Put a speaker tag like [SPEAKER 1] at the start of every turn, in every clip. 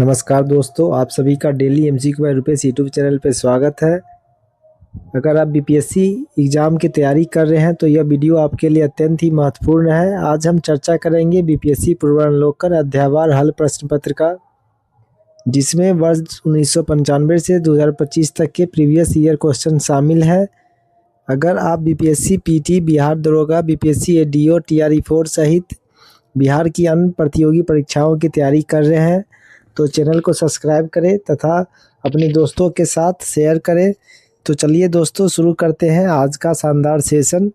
[SPEAKER 1] नमस्कार दोस्तों, आप सभी का daily MCQ by Rupesh YouTube channel पे स्वागत है। अगर आप बीपीएससी एग्ज़ाम की तैयारी कर रहे हैं तो यह वीडियो आपके लिए अत्यंत ही महत्वपूर्ण है। आज हम चर्चा करेंगे बीपीएससी पूर्वावलोकन अध्यायवार हल प्रश्न पत्र का, जिसमें वर्ष 1995 से 2025 तक के प्रीवियस ईयर क्वेश्चन शामिल है। अगर आप बीपीएससी पीटी, बिहार दरोगा, बीपीएससी एडीओ, टीआरई-4 सहित बिहार की अन्य प्रतियोगी परीक्षाओं की तैयारी कर रहे हैं तो चैनल को सब्सक्राइब करें तथा अपने दोस्तों के साथ शेयर करें। तो चलिए दोस्तों, शुरू करते हैं आज का शानदार सेशन।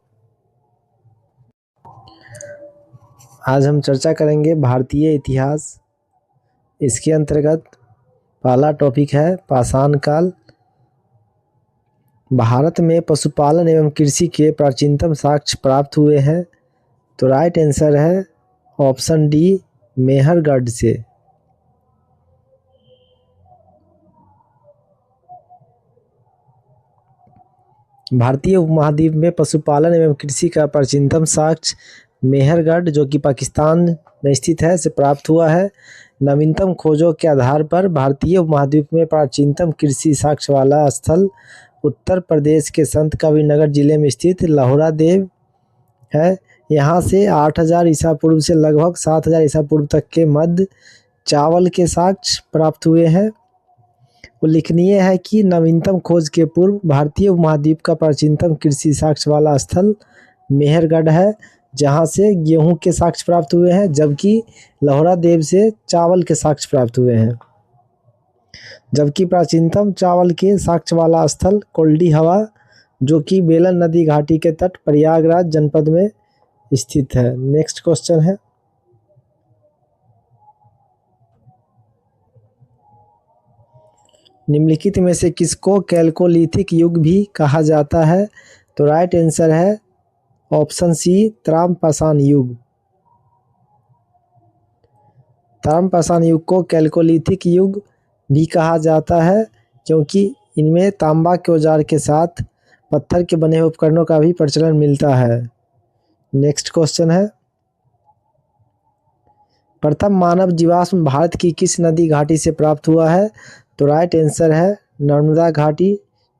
[SPEAKER 1] आज हम चर्चा करेंगे भारतीय इतिहास। इसके अंतर्गत पहला टॉपिक है पाषाण काल। भारत में पशुपालन एवं कृषि के प्राचीनतम साक्ष्य प्राप्त हुए हैं। तो राइट आंसर है ऑप्शन डी, मेहरगढ़ से। भारतीय उपमहाद्वीप में पशुपालन एवं कृषि का प्राचीनतम साक्ष्य मेहरगढ़, जो कि पाकिस्तान में स्थित है, से प्राप्त हुआ है। नवीनतम खोजों के आधार पर भारतीय उपमहाद्वीप में प्राचीनतम कृषि साक्ष्य वाला स्थल उत्तर प्रदेश के संत कबीरनगर जिले में स्थित लहोरा देव है। यहाँ से 8000 ईसा पूर्व से लगभग 7000 ईसा पूर्व तक के मध्य चावल के साक्ष्य प्राप्त हुए हैं। उल्लेखनीय है कि नवीनतम खोज के पूर्व भारतीय उपमहाद्वीप का प्राचीनतम कृषि साक्ष्य वाला स्थल मेहरगढ़ है, जहां से गेहूं के साक्ष्य प्राप्त हुए हैं, जबकि लहोरा देव से चावल के साक्ष्य प्राप्त हुए हैं। जबकि प्राचीनतम चावल के साक्ष्य वाला स्थल कोल्डी हवा, जो कि बेलन नदी घाटी के तट प्रयागराज जनपद में स्थित है। नेक्स्ट क्वेश्चन है, निम्नलिखित में से किसको कैल्कोलिथिक युग भी कहा जाता है? तो राइट आंसर है ऑप्शन सी, ताम्रपाषाण युग। ताम्रपाषाण युग को कैल्कोलिथिक युग भी कहा जाता है, क्योंकि इनमें तांबा के औजार के साथ पत्थर के बने हुए उपकरणों का भी प्रचलन मिलता है। नेक्स्ट क्वेश्चन है, प्रथम मानव जीवाश्म भारत की किस नदी घाटी से प्राप्त हुआ है? तो राइट आंसर है नर्मदा घाटी।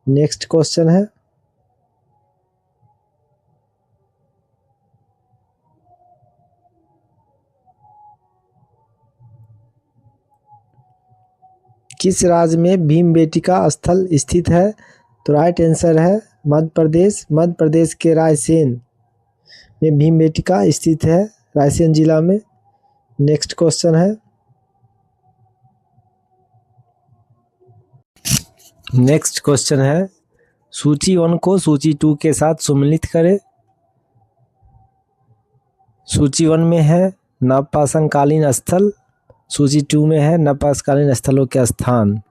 [SPEAKER 1] नेक्स्ट क्वेश्चन है, किस राज्य में भीमबेटका स्थल स्थित है? तो राइट आंसर है मध्य प्रदेश। मध्य प्रदेश के रायसेन में भीमबेटका स्थित है, रायसेन जिला में। नेक्स्ट क्वेश्चन है, सूची 1 को सूची 2 के साथ सम्मिलित करें। सूची 1 में है नवपाषाणकालीन स्थल, सूची 2 में है नवपाषाणकालीन स्थलों के स्थान।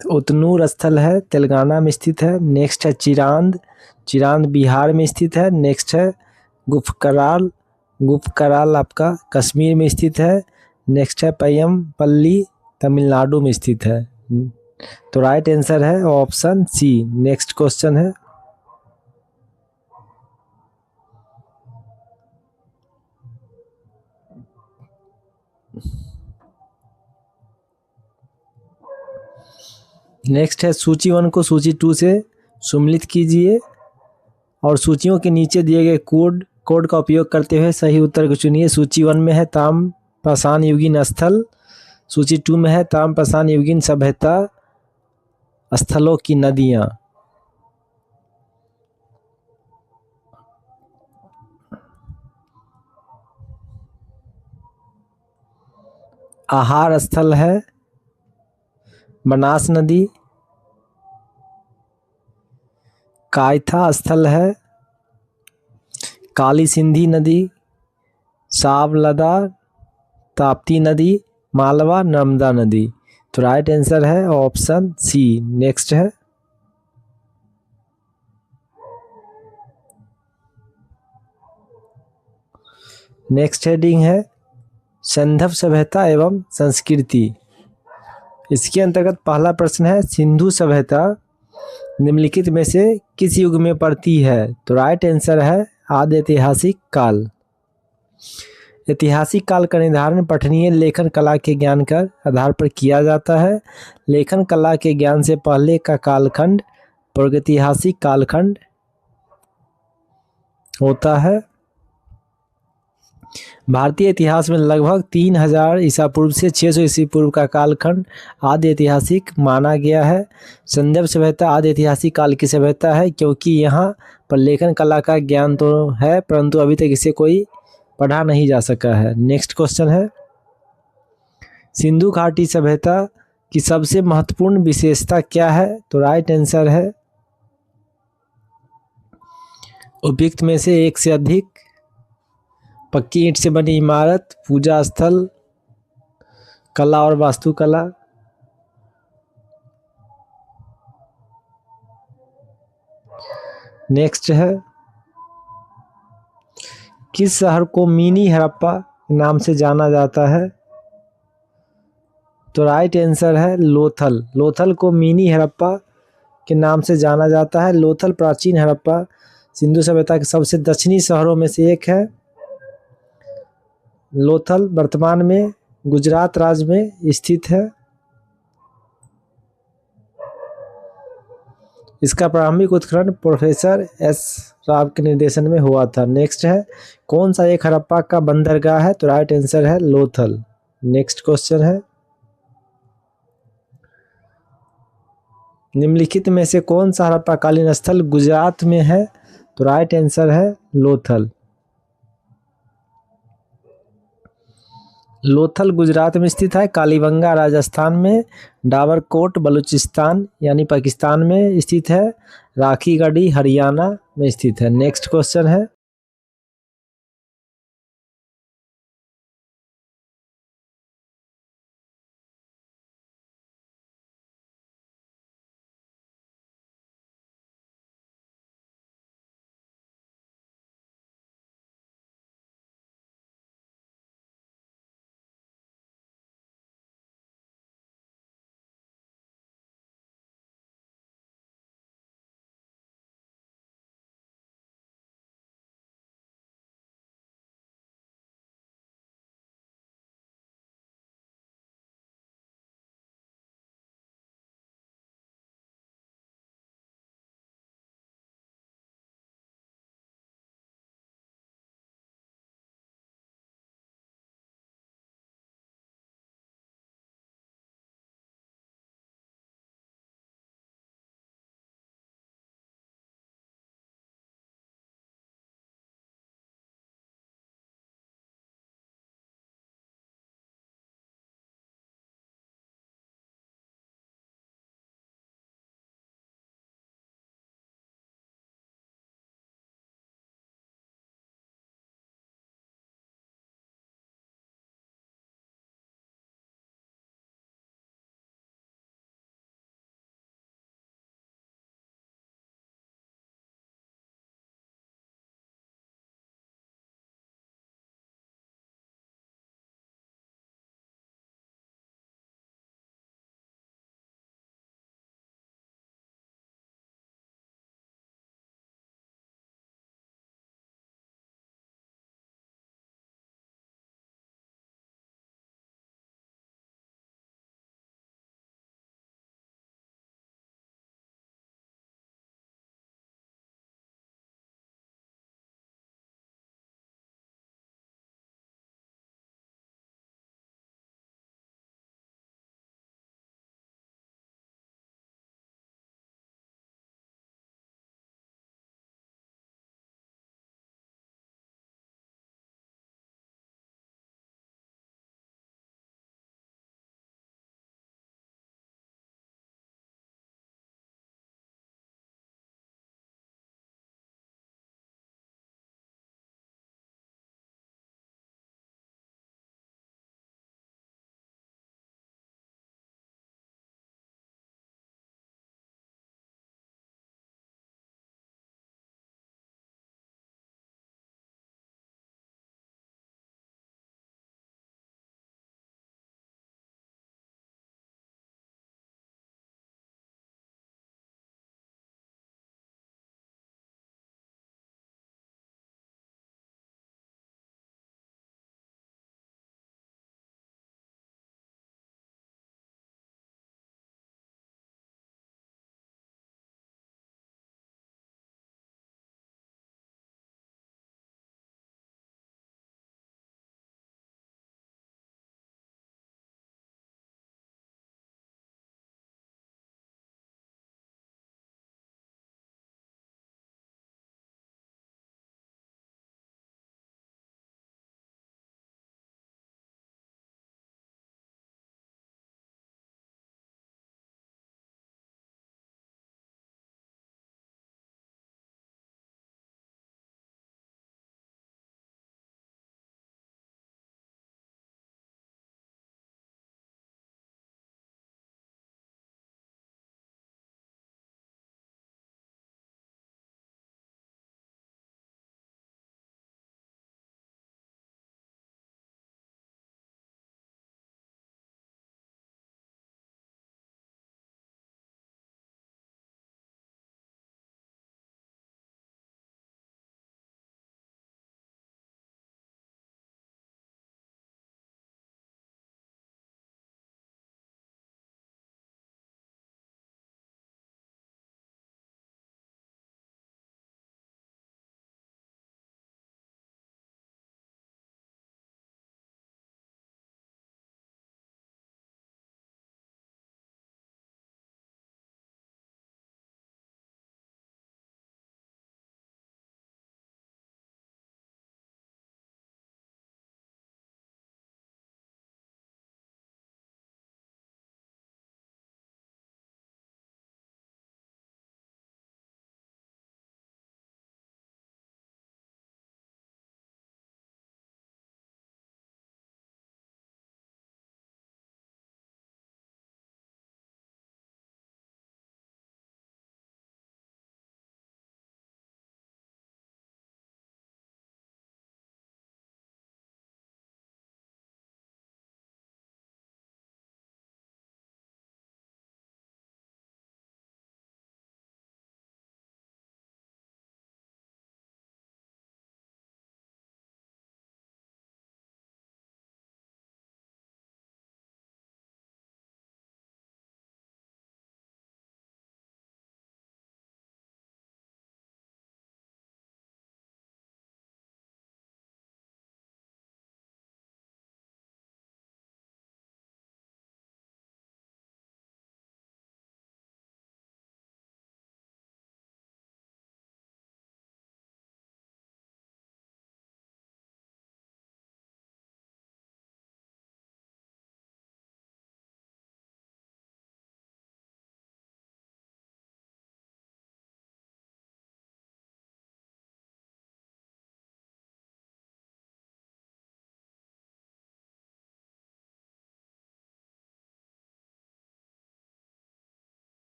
[SPEAKER 1] उतनूर स्थल है, तेलंगाना में स्थित है। नेक्स्ट है चिरांद बिहार में स्थित है। नेक्स्ट है गुफकराल आपका कश्मीर में स्थित है। नेक्स्ट है पय्यमपल्ली तमिलनाडु में स्थित है। तो राइट आंसर है ऑप्शन सी। नेक्स्ट क्वेश्चन है, सूची 1 को सूची 2 से सम्मिलित कीजिए और सूचियों के नीचे दिए गए कोड का उपयोग करते हुए सही उत्तर को चुनिए। सूची 1 में है ताम्रपाषाण युगीन स्थल, सूची 2 में है ताम्रपाषाण युगीन सभ्यता स्थलों की नदियां। आहार स्थल है बनास नदी। कायथा स्थल है काली सिंधी नदी, सावलदा ताप्ती नदी, मालवा नर्मदा नदी। तो राइट आंसर है ऑप्शन सी। नेक्स्ट है, नेक्स्ट हेडिंग है सिंधु सभ्यता एवं संस्कृति। इसके अंतर्गत पहला प्रश्न है, सिंधु सभ्यता निम्नलिखित में से किस युग में पड़ती है? तो राइट आंसर है आदि ऐतिहासिक काल। ऐतिहासिक काल का निर्धारण पठनीय लेखन कला के ज्ञान का आधार पर किया जाता है। लेखन कला के ज्ञान से पहले का कालखंड प्रागैतिहासिक कालखंड होता है। भारतीय इतिहास में लगभग 3000 ईसा पूर्व से 600 ईसा पूर्व का कालखंड आदि ऐतिहासिक माना गया है। संदर्भ सभ्यता आदि ऐतिहासिक काल की सभ्यता है, क्योंकि यहाँ पर लेखन कला का ज्ञान तो है परंतु अभी तक इसे कोई पढ़ा नहीं जा सका है। नेक्स्ट क्वेश्चन है, सिंधु घाटी सभ्यता की सबसे महत्वपूर्ण विशेषता क्या है? तो राइट आंसर है उपयुक्त में से एक से अधिक पक्की ईंट से बनी इमारत, पूजा स्थल, कला और वास्तुकला। नेक्स्ट है, किस शहर को मिनी हड़प्पा नाम से जाना जाता है? तो राइट आंसर है लोथल। लोथल को मिनी हड़प्पा के नाम से जाना जाता है। लोथल प्राचीन हड़प्पा सिंधु सभ्यता के सबसे दक्षिणी शहरों में से एक है। लोथल वर्तमान में गुजरात राज्य में स्थित है। इसका प्रारंभिक उत्खनन प्रोफेसर एस राव के निर्देशन में हुआ था। नेक्स्ट है, कौन सा एक हड़प्पा का बंदरगाह है? तो राइट आंसर है लोथल। नेक्स्ट क्वेश्चन है, निम्नलिखित में से कौन सा हड़प्पाकालीन स्थल गुजरात में है? तो राइट आंसर है लोथल। लोथल गुजरात में स्थित है। कालीबंगा राजस्थान में, डाबरकोट बलूचिस्तान यानी पाकिस्तान में स्थित है, राखीगढ़ी हरियाणा में स्थित है। नेक्स्ट क्वेश्चन है,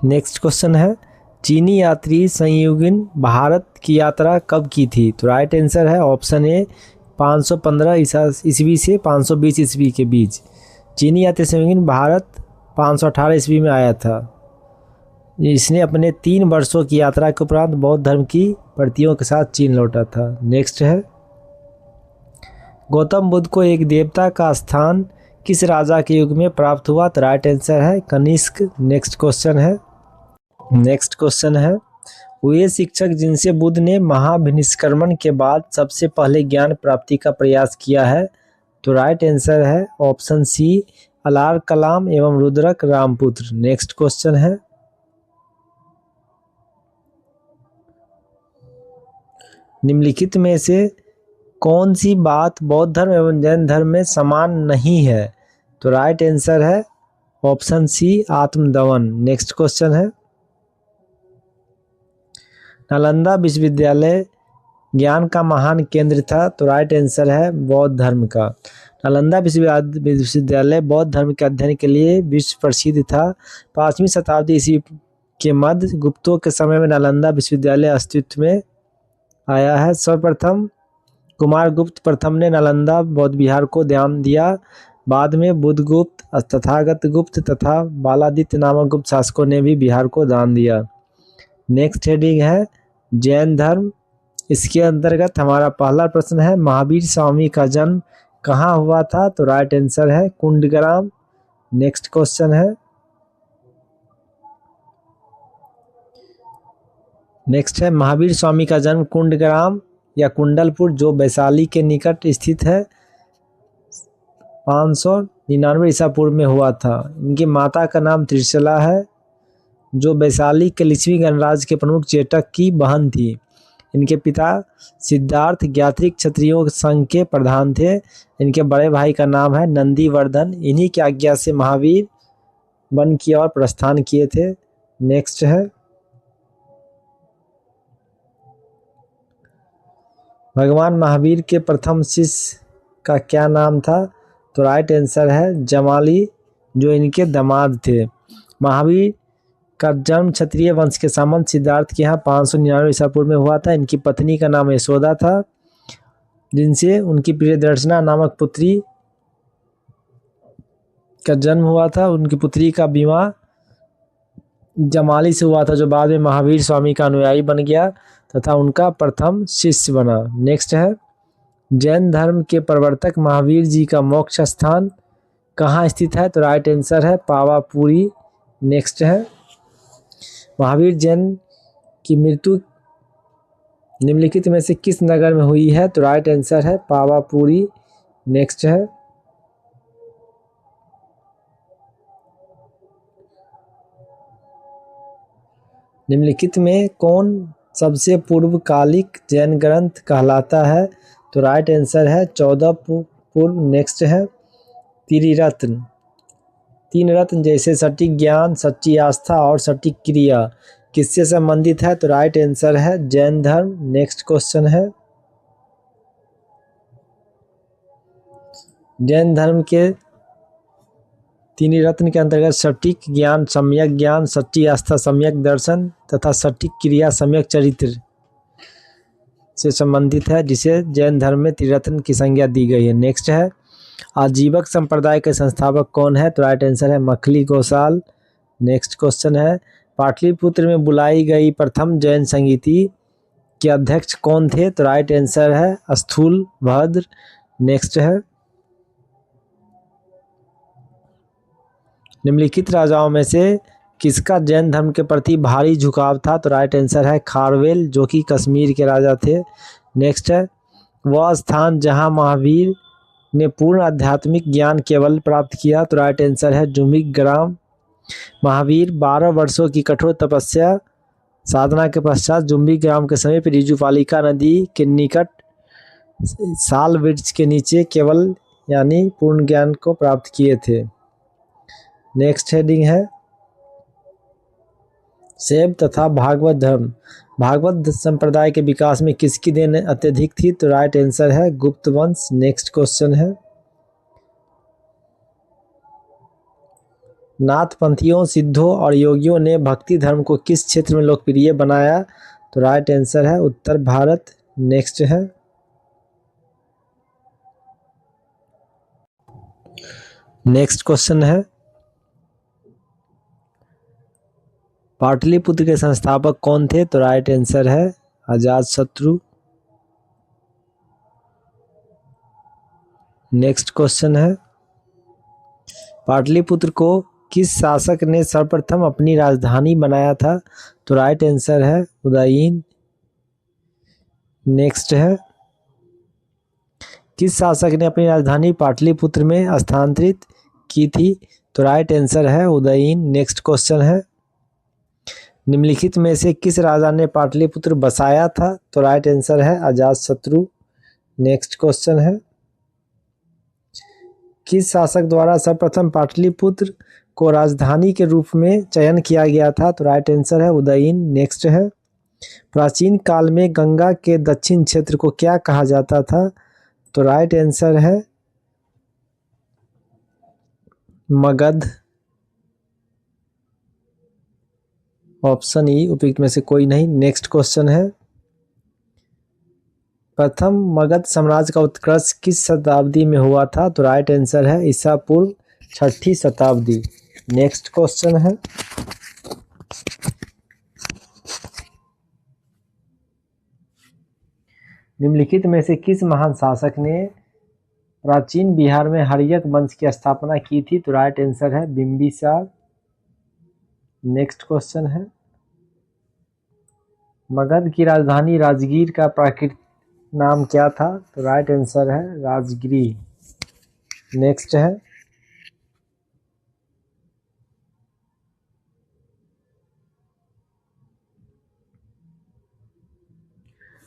[SPEAKER 1] नेक्स्ट क्वेश्चन है, चीनी यात्री संयुगिन भारत की यात्रा कब की थी? तो राइट आंसर है ऑप्शन ए 515 ईस्वी से 520 ईस्वी के बीच। चीनी यात्री संयुगिन भारत 518 ईस्वी में आया था। इसने अपने 3 वर्षों की यात्रा के उपरांत बौद्ध धर्म की प्रतियों के साथ चीन लौटा था। नेक्स्ट है, गौतम बुद्ध को एक देवता का स्थान किस राजा के युग में प्राप्त हुआ? तो राइट आंसर है कनिष्क। नेक्स्ट क्वेश्चन है, वे शिक्षक जिनसे बुद्ध ने महाभिनिष्क्रमण के बाद सबसे पहले ज्ञान प्राप्ति का प्रयास किया है? तो राइट आंसर है ऑप्शन सी अलार कलाम एवं रुद्रक रामपुत्र। नेक्स्ट क्वेश्चन है, निम्नलिखित में से कौन सी बात बौद्ध धर्म एवं जैन धर्म में समान नहीं है? तो राइट आंसर है ऑप्शन सी आत्मदमन। नेक्स्ट क्वेश्चन है, नालंदा विश्वविद्यालय ज्ञान का महान केंद्र था। तो राइट आंसर है बौद्ध धर्म का। नालंदा विश्वविद्यालय बौद्ध धर्म के अध्ययन के लिए विश्व प्रसिद्ध था। 5वीं शताब्दी ईस्वी के मध्य गुप्तों के समय में नालंदा विश्वविद्यालय अस्तित्व में आया है। सर्वप्रथम कुमार गुप्त प्रथम ने नालंदा बौद्ध विहार को ध्यान दिया। बाद में बुद्धगुप्त, तथागत गुप्त तथा बालादित्य नामक गुप्त शासकों ने भी बिहार को दान दिया। नेक्स्ट हेडिंग है जैन धर्म। इसके अंतर्गत हमारा पहला प्रश्न है, महावीर स्वामी का जन्म कहाँ हुआ था? तो राइट आंसर है कुंडग्राम। नेक्स्ट क्वेश्चन है, महावीर स्वामी का जन्म कुंडग्राम या कुंडलपुर जो वैशाली के निकट स्थित है 599 ईसा पूर्व में हुआ था। इनकी माता का नाम त्रिशला है जो वैशाली के लिच्छवी गणराज्य के प्रमुख चेटक की बहन थी। इनके पिता सिद्धार्थ ज्ञात्रिक क्षत्रियों संघ के प्रधान थे। इनके बड़े भाई का नाम है नंदीवर्धन। इन्हीं की आज्ञा से महावीर वन की ओर प्रस्थान किए थे। नेक्स्ट है, भगवान महावीर के प्रथम शिष्य का क्या नाम था? तो राइट आंसर है जमाली जो इनके दामाद थे। महावीर का जन्म क्षत्रिय वंश के सामंत सिद्धार्थ के यहाँ 599 ईसा पूर्व में हुआ था। इनकी पत्नी का नाम यशोदा था जिनसे उनकी प्रियदर्शना नामक पुत्री का जन्म हुआ था। उनकी पुत्री का विवाह जमाली से हुआ था जो बाद में महावीर स्वामी का अनुयायी बन गया तथा उनका प्रथम शिष्य बना। नेक्स्ट है, जैन धर्म के प्रवर्तक महावीर जी का मोक्ष स्थान कहाँ स्थित है? तो राइट आंसर है पावापुरी। नेक्स्ट है, महावीर जैन की मृत्यु निम्नलिखित में से किस नगर में हुई है? तो राइट आंसर है पावापुरी। नेक्स्ट है, निम्नलिखित में कौन सबसे पूर्वकालिक जैन ग्रंथ कहलाता है? तो राइट आंसर है 14 पूर्व। नेक्स्ट है, त्रिरत्न। 3 रत्न जैसे सटीक ज्ञान, सच्ची आस्था और सटीक क्रिया किससे संबंधित है? तो राइट आंसर है जैन धर्म। नेक्स्ट क्वेश्चन है, जैन धर्म के 3 रत्न के अंतर्गत सटीक ज्ञान, सम्यक ज्ञान, सच्ची आस्था, सम्यक दर्शन तथा सटीक क्रिया, सम्यक चरित्र से संबंधित है जिसे जैन धर्म में त्रिरत्न की संज्ञा दी गई है। नेक्स्ट है, आजीवक संप्रदाय के संस्थापक कौन है? तो राइट आंसर है मखली गोसाल। नेक्स्ट क्वेश्चन है, पाटलिपुत्र में बुलाई गई प्रथम जैन संगीति के अध्यक्ष कौन थे? तो राइट आंसर है स्थूल भद्र। नेक्स्ट है, निम्नलिखित राजाओं में से किसका जैन धर्म के प्रति भारी झुकाव था? तो राइट आंसर है खारवेल जो कि कश्मीर के राजा थे। नेक्स्ट है, वह स्थान जहां महावीर ने पूर्ण आध्यात्मिक ज्ञान केवल प्राप्त किया। तो राइट आंसर है जुम्बिक ग्राम। महावीर 12 वर्षों की कठोर तपस्या साधना के पश्चात जुम्बिक ग्राम के समीप रिजुपालिका नदी के निकट साल वृक्ष के नीचे केवल यानी पूर्ण ज्ञान को प्राप्त किए थे। नेक्स्ट हेडिंग है, शैव तथा भागवत धर्म। भागवत संप्रदाय के विकास में किसकी देन अत्यधिक थी? तो राइट आंसर है गुप्त वंश। नेक्स्ट क्वेश्चन है, नाथपंथियों, सिद्धों और योगियों ने भक्ति धर्म को किस क्षेत्र में लोकप्रिय बनाया? तो राइट आंसर है उत्तर भारत। नेक्स्ट है, नेक्स्ट क्वेश्चन है, पाटलिपुत्र के संस्थापक कौन थे? तो राइट आंसर है अजातशत्रु। नेक्स्ट क्वेश्चन है, पाटलिपुत्र को किस शासक ने सर्वप्रथम अपनी राजधानी बनाया था? तो राइट आंसर है उदयीन। नेक्स्ट है, किस शासक ने अपनी राजधानी पाटलिपुत्र में स्थानांतरित की थी? तो राइट आंसर है उदयीन। नेक्स्ट क्वेश्चन है, निम्नलिखित में से किस राजा ने पाटलिपुत्र बसाया था? तो राइट आंसर है अजातशत्रु। नेक्स्ट क्वेश्चन है, किस शासक द्वारा सर्वप्रथम पाटलिपुत्र को राजधानी के रूप में चयन किया गया था? तो राइट आंसर है उदयीन। नेक्स्ट है, प्राचीन काल में गंगा के दक्षिण क्षेत्र को क्या कहा जाता था? तो राइट आंसर है मगध। ऑप्शन ई उपयुक्त में से कोई नहीं। नेक्स्ट क्वेश्चन है, प्रथम मगध साम्राज्य का उत्कर्ष किस शताब्दी में हुआ था? तो राइट आंसर है ईसा पूर्व 6ठी शताब्दी। नेक्स्ट क्वेश्चन है, निम्नलिखित में से किस महान शासक ने प्राचीन बिहार में हर्यक वंश की स्थापना की थी? तो राइट आंसर है बिंबिसार। नेक्स्ट क्वेश्चन है, मगध की राजधानी राजगीर का प्राकृतिक नाम क्या था? तो राइट आंसर है राजगिरी। नेक्स्ट है,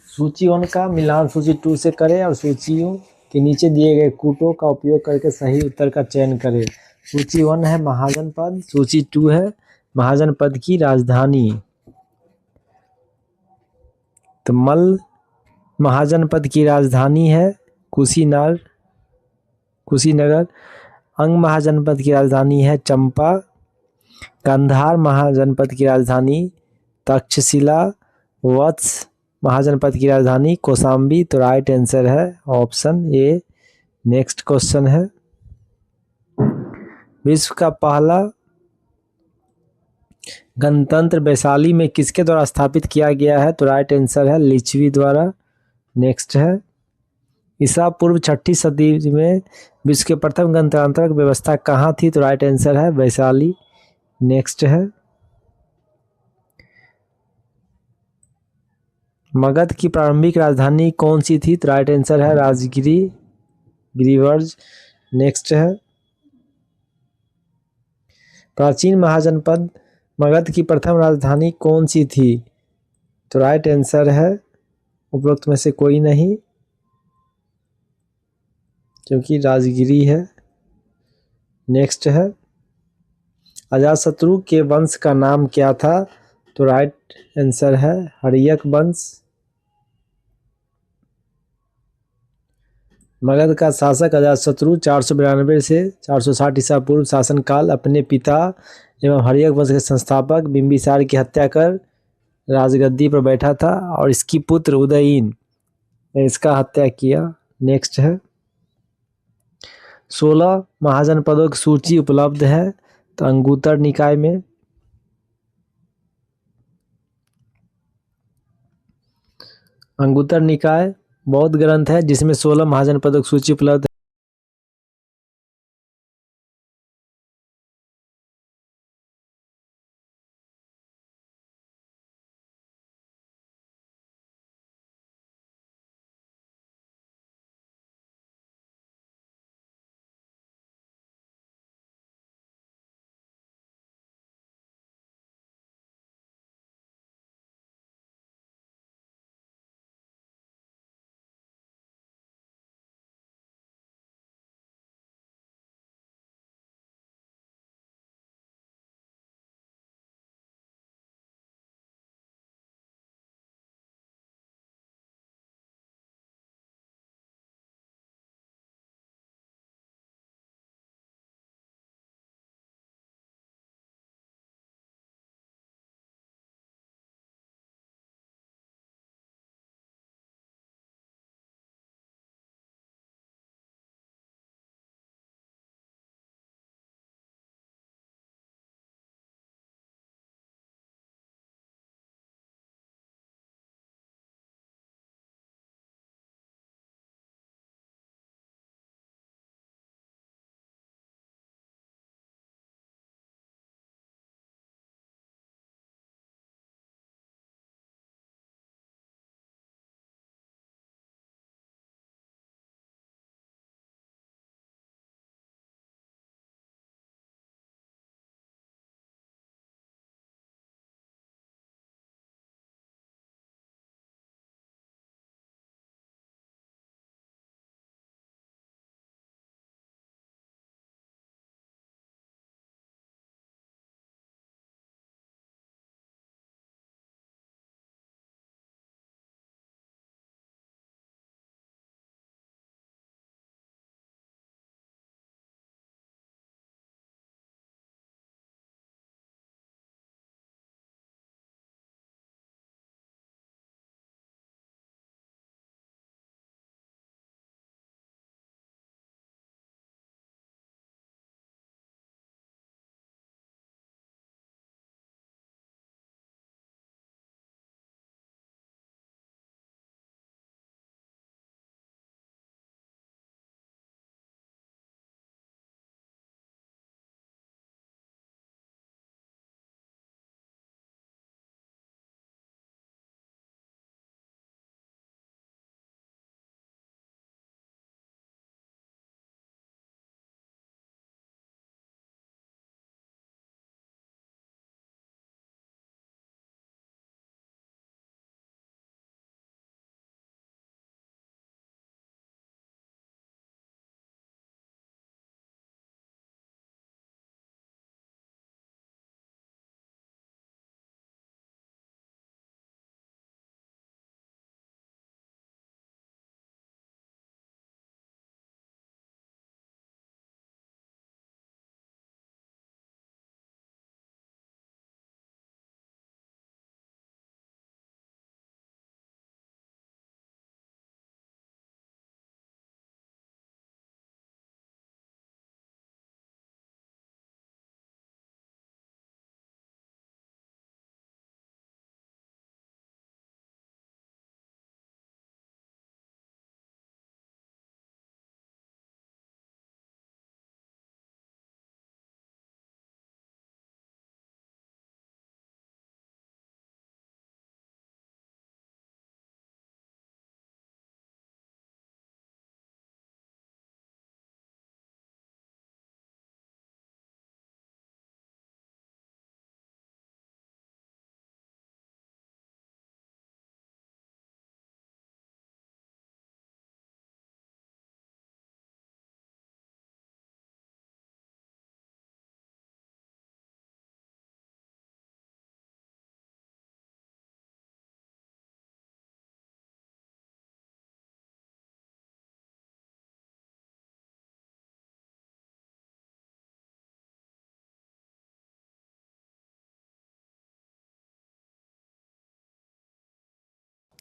[SPEAKER 1] सूची 1 का मिलान सूची 2 से करें और सूचियों के नीचे दिए गए कूटों का उपयोग करके सही उत्तर का चयन करें। सूची 1 है महाजनपद, सूची 2 है महाजनपद की राजधानी। तो मल्ल महाजनपद की राजधानी है कुशीनगर। अंग महाजनपद की राजधानी है चंपा। कंधार महाजनपद की राजधानी तक्षशिला। वत्स महाजनपद की राजधानी कौशाम्बी। तो राइट आंसर है ऑप्शन ए। नेक्स्ट क्वेश्चन है, विश्व का पहला गणतंत्र वैशाली में किसके द्वारा स्थापित किया गया है? तो राइट आंसर है लिच्छवी द्वारा। नेक्स्ट है, ईसा पूर्व 6ठी सदी में विश्व के प्रथम गणतांत्रिक व्यवस्था कहाँ थी? तो राइट आंसर है वैशाली। नेक्स्ट है, मगध की प्रारंभिक राजधानी कौन सी थी? तो राइट आंसर है राजगिरी गिरिवर्ज। नेक्स्ट है, प्राचीन महाजनपद मगध की प्रथम राजधानी कौन सी थी? तो राइट आंसर है उपरोक्त में से कोई नहीं, क्योंकि राजगिरी है। नेक्स्ट है, अजातशत्रु के वंश का नाम क्या था? तो राइट आंसर है हर्यक वंश। मगध का शासक अजातशत्रु 492 से 460 ईसा पूर्व शासनकाल अपने पिता एवं हर्यक वंश के संस्थापक बिंबिसार की हत्या कर राजगद्दी पर बैठा था और इसकी पुत्र उदयीन ने इसका हत्या किया। नेक्स्ट है, 16 महाजनपदों की सूची उपलब्ध है तो अंगुत्तर निकाय में। अंगुत्तर निकाय बौद्ध ग्रंथ है जिसमें 16 महाजनपदों की सूची उपलब्ध है।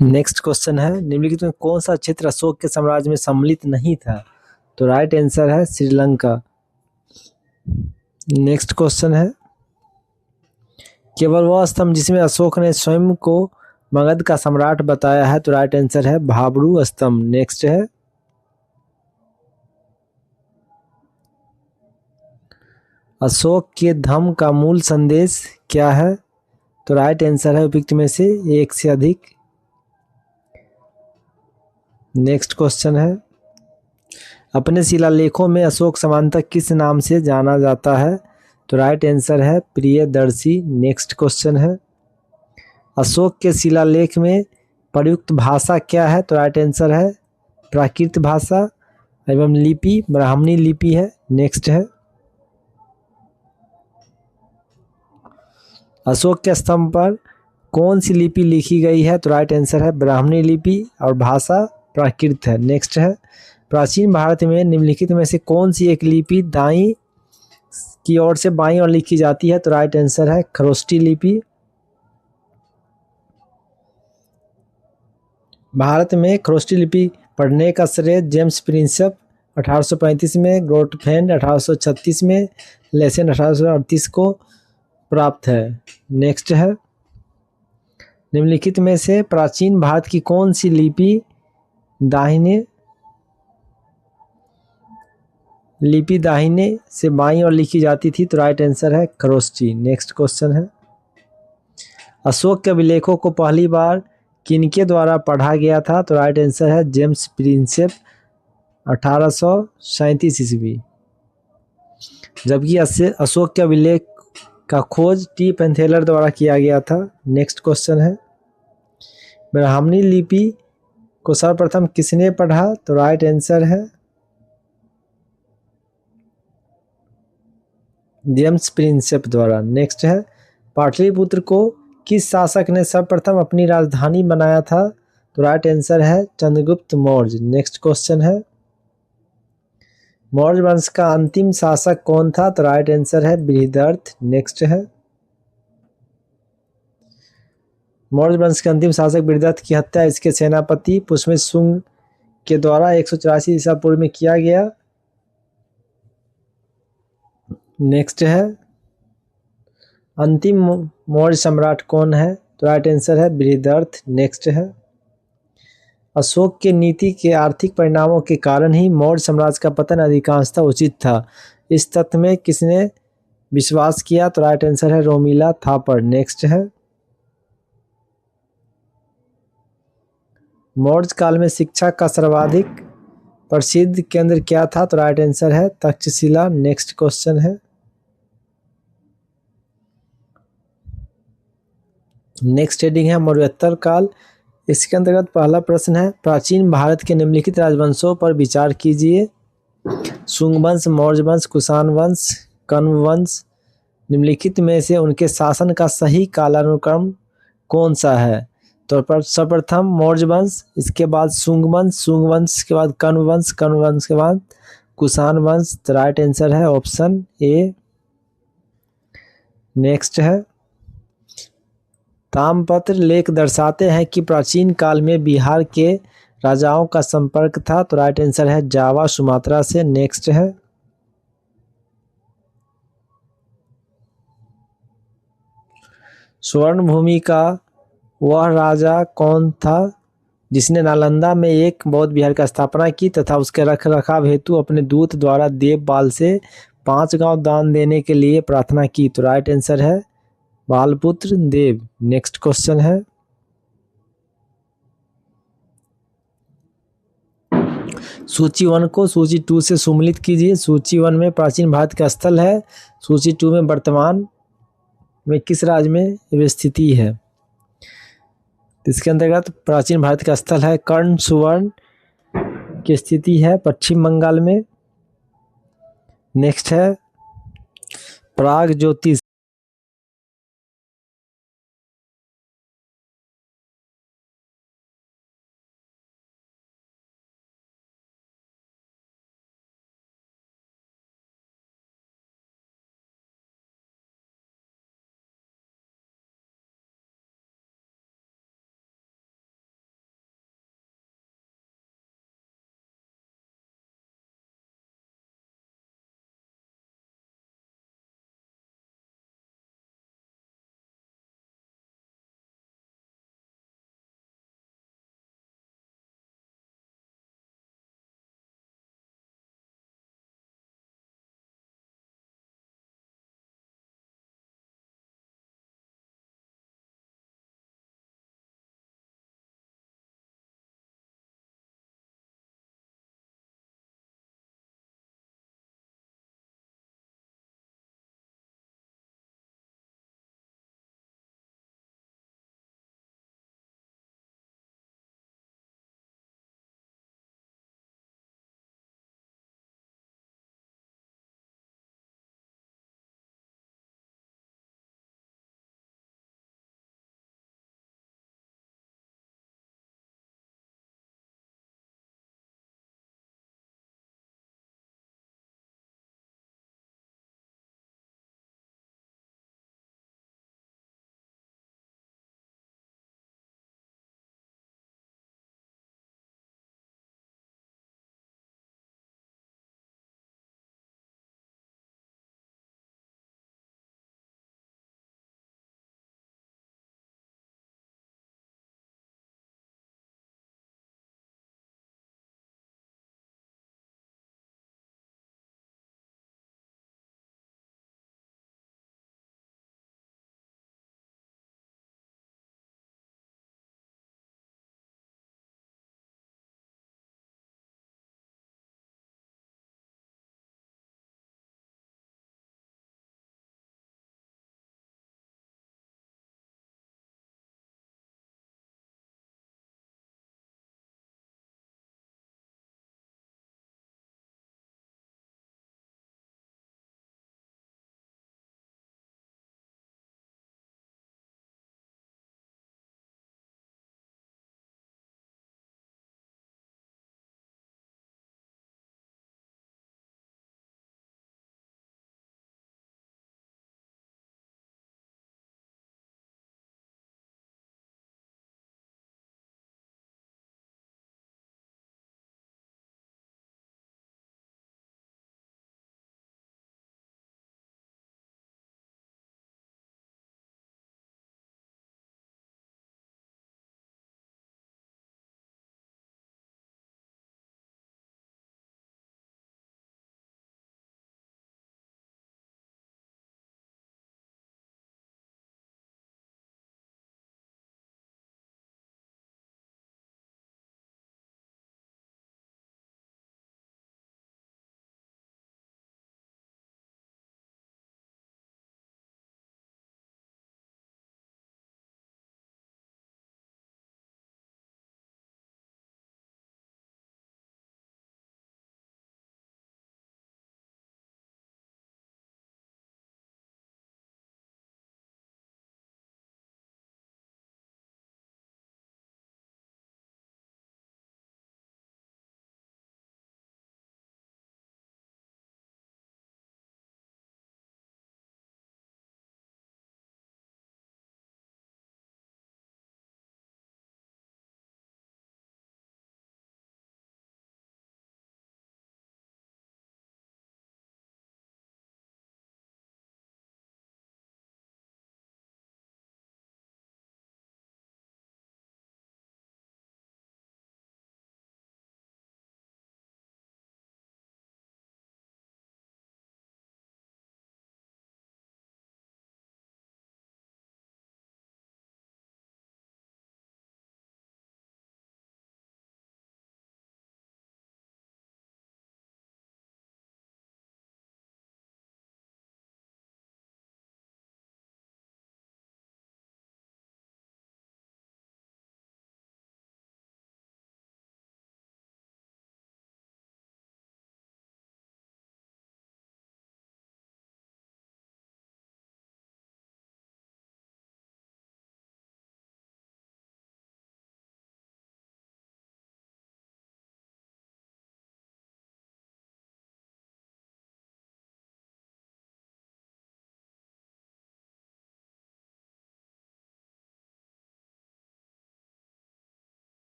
[SPEAKER 1] नेक्स्ट क्वेश्चन है, निम्नलिखित में कौन सा क्षेत्र अशोक के साम्राज्य में सम्मिलित नहीं था? तो राइट आंसर है श्रीलंका। नेक्स्ट क्वेश्चन है, केवल वह स्तंभ जिसमें अशोक ने स्वयं को मगध का सम्राट बताया है? तो राइट आंसर है भाबरू स्तंभ। नेक्स्ट है, अशोक के धम्म का मूल संदेश क्या है? तो राइट आंसर है उपयुक्त में से एक से अधिक। नेक्स्ट क्वेश्चन है, अपने शिलालेखों में अशोक समांतक किस नाम से जाना जाता है? तो राइट आंसर है प्रियदर्शी। नेक्स्ट क्वेश्चन है, अशोक के शिलालेख में प्रयुक्त भाषा क्या है? तो राइट आंसर है प्राकृत भाषा एवं लिपि ब्राह्मणी लिपि है। नेक्स्ट है, अशोक के स्तंभ पर कौन सी लिपि लिखी गई है? तो राइट आंसर है ब्राह्मणी लिपि और भाषा प्राकृत है। नेक्स्ट है, प्राचीन भारत में निम्नलिखित में से कौन सी एक लिपि दाईं की ओर से बाईं ओर लिखी जाती है? तो राइट आंसर है खरोष्ठी लिपि। भारत में खरोष्ठी लिपि पढ़ने का श्रेय जेम्स प्रिंसेप 1835 में, ग्रोटफेंड 1836 में, लेसेन 1838 को प्राप्त है। नेक्स्ट है, निम्नलिखित में से प्राचीन भारत की कौन सी लिपि दाहिने से बाईं ओर लिखी जाती थी? तो राइट आंसर है खरोष्ठी। नेक्स्ट क्वेश्चन है, अशोक के अभिलेखों को पहली बार किनके द्वारा पढ़ा गया था? तो राइट आंसर है जेम्स प्रिंसेप 1837 ईस्वी। जबकि अशोक के अभिलेख का खोज टी पेंथेलर द्वारा किया गया था। नेक्स्ट क्वेश्चन है, ब्राह्मणी लिपि को सर्वप्रथम किसने पढ़ा? तो राइट आंसर है जेम्स प्रिंसेप द्वारा। नेक्स्ट है, पाटलिपुत्र को किस शासक ने सर्वप्रथम अपनी राजधानी बनाया था? तो राइट आंसर है चंद्रगुप्त मौर्य। नेक्स्ट क्वेश्चन है, मौर्य वंश का अंतिम शासक कौन था? तो राइट आंसर है बृहदर्थ। नेक्स्ट है, मौर्य वंश के अंतिम शासक बृहदर्थ की हत्या इसके सेनापति पुष्यमित्र के द्वारा 184 ईसा पूर्व में किया गया। नेक्स्ट है, अंतिम मौर्य सम्राट कौन है? तो राइट आंसर है बृहदर्थ। नेक्स्ट है, अशोक के नीति के आर्थिक परिणामों के कारण ही मौर्य साम्राज्य का पतन अधिकांशतः उचित था। इस तथ्य में किसने विश्वास किया? तो राइट आंसर है रोमिला थापर। नेक्स्ट है, मौर्य काल में शिक्षा का सर्वाधिक प्रसिद्ध केंद्र क्या था? तो राइट आंसर है तक्षशिला। नेक्स्ट क्वेश्चन है, नेक्स्ट हेडिंग है मौर्योत्तर काल। इसके अंतर्गत पहला प्रश्न है, प्राचीन भारत के निम्नलिखित राजवंशों पर विचार कीजिए। शुंग वंश, मौर्य वंश, कुषाण वंश, कण्व वंश। निम्नलिखित में से उनके शासन का सही कालानुक्रम कौन सा है? तो सर्वप्रथम मौर्य वंश, इसके बाद शुंग वंश के बाद कण्व वंश के बाद कुषाण वंश। तो राइट आंसर है ऑप्शन ए। नेक्स्ट है, ताम्रपत्र लेख दर्शाते हैं कि प्राचीन काल में बिहार के राजाओं का संपर्क था। तो राइट आंसर है जावा सुमात्रा से। नेक्स्ट है, स्वर्ण भूमि का वह राजा कौन था जिसने नालंदा में एक बौद्ध विहार की स्थापना की तथा उसके रखरखाव हेतु अपने दूत द्वारा देवपाल से 5 गांव दान देने के लिए प्रार्थना की? तो राइट आंसर है बालपुत्र देव। नेक्स्ट क्वेश्चन है, सूची 1 को सूची 2 से सम्मिलित कीजिए। सूची 1 में प्राचीन भारत का स्थल है, सूची 2 में वर्तमान में किस राज्य में स्थिति है? इसके अंतर्गत प्राचीन भारत का स्थल है कर्ण सुवर्ण की स्थिति है पश्चिम बंगाल में। नेक्स्ट है, प्राग ज्योतिष